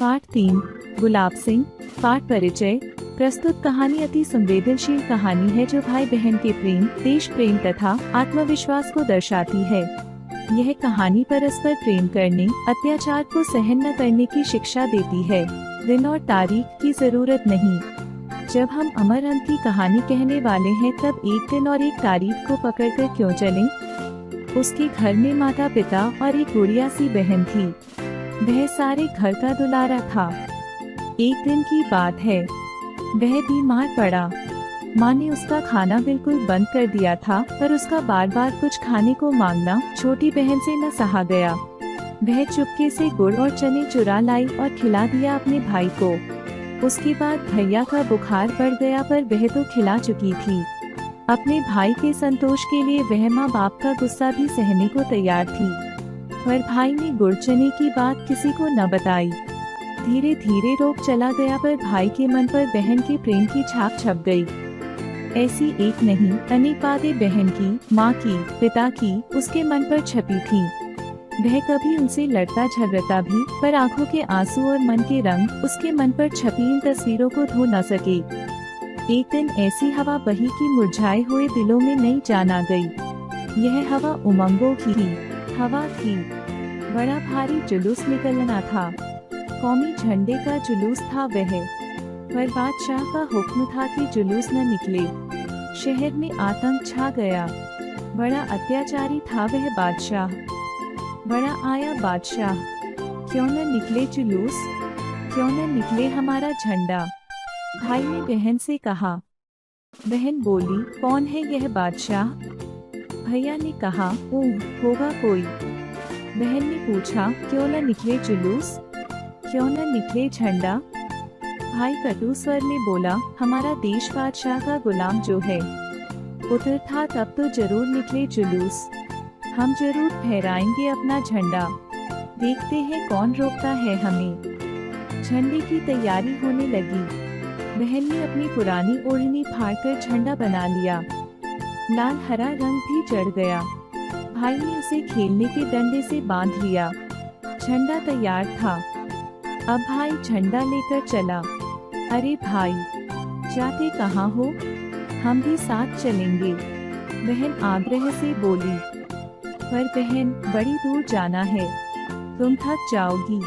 पाठ 3 गुलाब सिंह। पाठ परिचय। प्रस्तुत कहानी अति संवेदनशील कहानी है जो भाई बहन के प्रेम, देश प्रेम तथा आत्मविश्वास को दर्शाती है। यह कहानी परस्पर प्रेम करने, अत्याचार को सहन न करने की शिक्षा देती है। दिन और तारीख की जरूरत नहीं। जब हम अमर अंत की कहानी कहने वाले हैं तब एक दिन और एक तारीख को पकड़कर क्यों चलें? उसके घर में माता पिता और एक गुड़िया सी बहन थी। वह सारे घर का दुलारा था। एक दिन की बात है, वह बीमार पड़ा। माँ ने उसका खाना बिल्कुल बंद कर दिया था, पर उसका बार बार कुछ खाने को मांगना छोटी बहन से न सहा गया। वह चुपके से गुड़ और चने चुरा लाई और खिला दिया अपने भाई को। उसके बाद भैया का बुखार बढ़ गया, पर वह तो खिला चुकी थी। अपने भाई के संतोष के लिए वह माँ बाप का गुस्सा भी सहने को तैयार थी, पर भाई ने गुड़ चने की बात किसी को न बताई। धीरे धीरे रोग चला गया, पर भाई के मन पर बहन के प्रेम की छाप छप गई। ऐसी एक नहीं, अनेक बातें बहन की, माँ की, पिता की उसके मन पर छपी थी। वह कभी उनसे लड़ता झगड़ता भी, पर आंखों के आंसू और मन के रंग उसके मन पर छपी इन तस्वीरों को धो न सके। एक दिन ऐसी हवा बही कि मुरझाए हुए दिलों में नई जान आ गई। यह हवा उमंगों की हवा थी। बड़ा भारी जुलूस निकलना था। कौमी झंडे का जुलूस था वह, पर बादशाह का हुक्म था कि जुलूस न निकले। शहर में आतंक छा गया। बड़ा अत्याचारी था वह बादशाह। बड़ा आया बादशाह। क्यों न निकले जुलूस, क्यों न निकले हमारा झंडा? भाई ने बहन से कहा। बहन बोली, कौन है यह बादशाह? भैया ने कहा, ओह, होगा कोई। बहन ने पूछा, क्यों न निकले जुलूस, क्यों न निकले झंडा? भाई कटु स्वर में बोला, हमारा देश बादशाह का गुलाम जो है उतर था, तब तो जरूर निकले जुलूस। हम जरूर फहराएंगे अपना झंडा। देखते हैं कौन रोकता है हमें। झंडे की तैयारी होने लगी। बहन ने अपनी पुरानी ओढ़नी फाड़कर झंडा बना लिया। लाल हरा रंग भी चढ़ गया। भाई ने उसे खेलने के डंडे से बांध लिया। झंडा तैयार था। अब भाई झंडा लेकर चला। अरे भाई, जाते कहाँ हो? हम भी साथ चलेंगे, बहन आग्रह से बोली। पर बहन, बड़ी दूर जाना है, तुम थक जाओगी।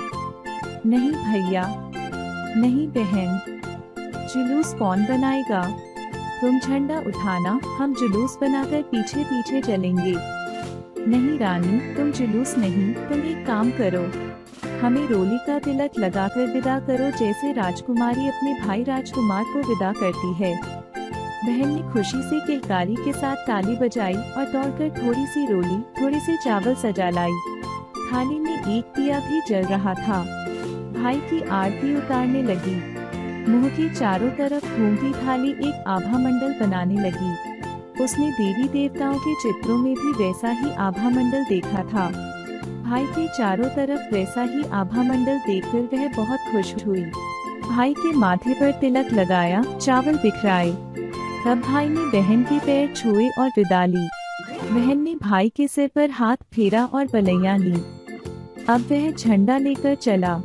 नहीं भैया, नहीं बहन, जुलूस कौन बनाएगा? तुम झंडा उठाना, हम जुलूस बनाकर पीछे पीछे चलेंगे। नहीं रानी, तुम जुलूस नहीं, तुम एक काम करो, हमें रोली का तिलक लगाकर विदा करो, जैसे राजकुमारी अपने भाई राजकुमार को विदा करती है। बहन ने खुशी से किलकारी के साथ ताली बजाई और दौड़कर थोड़ी सी रोली, थोड़े से चावल सजा लाई। थाली में एक दिया भी जल रहा था। भाई की आरती उतारने लगी। मुंह के चारों तरफ घूमती थाली एक आभा मंडल बनाने लगी। उसने देवी देवताओं के चित्रों में भी वैसा ही आभा मंडल देखा था। भाई के चारों तरफ वैसा ही आभा मंडल देखकर वह बहुत खुश हुई। भाई के माथे पर तिलक लगाया, चावल बिखराए। तब भाई ने बहन के पैर छुए और विदा ली। बहन ने भाई के सिर पर हाथ फेरा और बलैया ली। अब वह झंडा लेकर चला।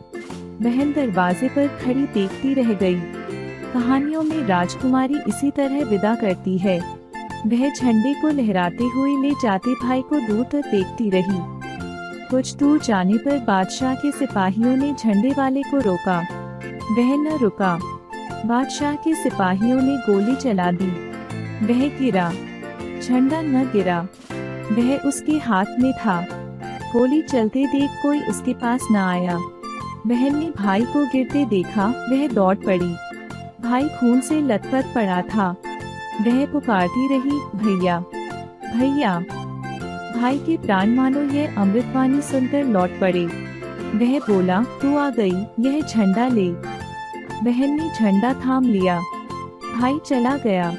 बहन दरवाजे पर खड़ी देखती रह गई। कहानियों में राजकुमारी इसी तरह विदा करती है। वह झंडे को लहराते हुए ले जाते भाई को दूर तक देखती रही। कुछ दूर जाने पर बादशाह के सिपाहियों ने झंडे वाले को रोका। वह न रुका। बादशाह के सिपाहियों ने गोली चला दी। वह गिरा। झंडा न गिरा, वह उसके हाथ में था। गोली चलते देख कोई उसके पास न आया। बहन ने भाई को गिरते देखा, वह दौड़ पड़ी। भाई खून से लथपथ पड़ा था। वह पुकारती रही, भैया, भैया। भाई के प्राण मानो यह अमृतवाणी सुनकर लौट पड़े। वह बोला, तू आ गई, यह झंडा ले। बहन ने झंडा थाम लिया। भाई चला गया।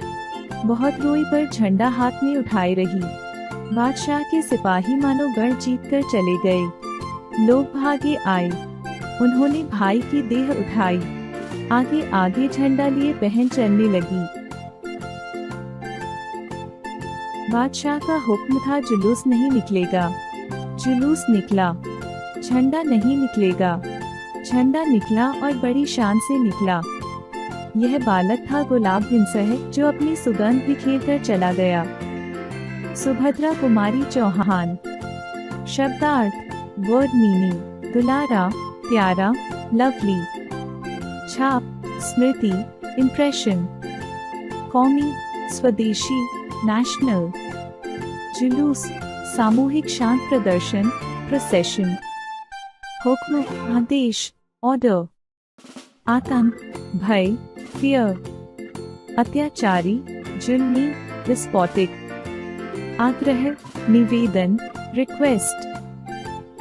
बहुत रोई, पर झंडा हाथ में उठाए रही। बादशाह के सिपाही मानो गढ़ जीत कर चले गए। लोग भागे आए। उन्होंने भाई की देह उठाई। आगे आगे झंडा लिए बहन चलने लगी। बादशाह का हुक्म था, जुलूस नहीं निकलेगा। जुलूस निकला। झंडा नहीं निकलेगा। झंडा निकला और बड़ी शान से निकला। यह बालक था गुलाब बिनसह, जो अपनी सुगंध बिखेर कर चला गया। सुभद्रा कुमारी चौहान। शब्दार्थ, वर्ड मीनिंग, दुलारा, प्यारा, लवली। छाप, स्मृति, इम्प्रेशन। कौमी, स्वदेशी, नेशनल। जुलूस, सामूहिक शांत प्रदर्शन, प्रोसेशन। हुक्म, आदेश, ऑर्डर। आतंक, भय, फियर। अत्याचारी, जुल्मी, डिस्पोटिक। आग्रह, निवेदन, रिक्वेस्ट।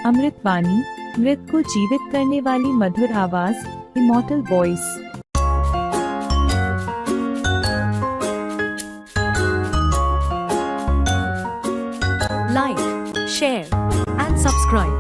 अमृतवाणी, मृत को जीवित करने वाली मधुर आवाज, immortal voice. Like, share and subscribe.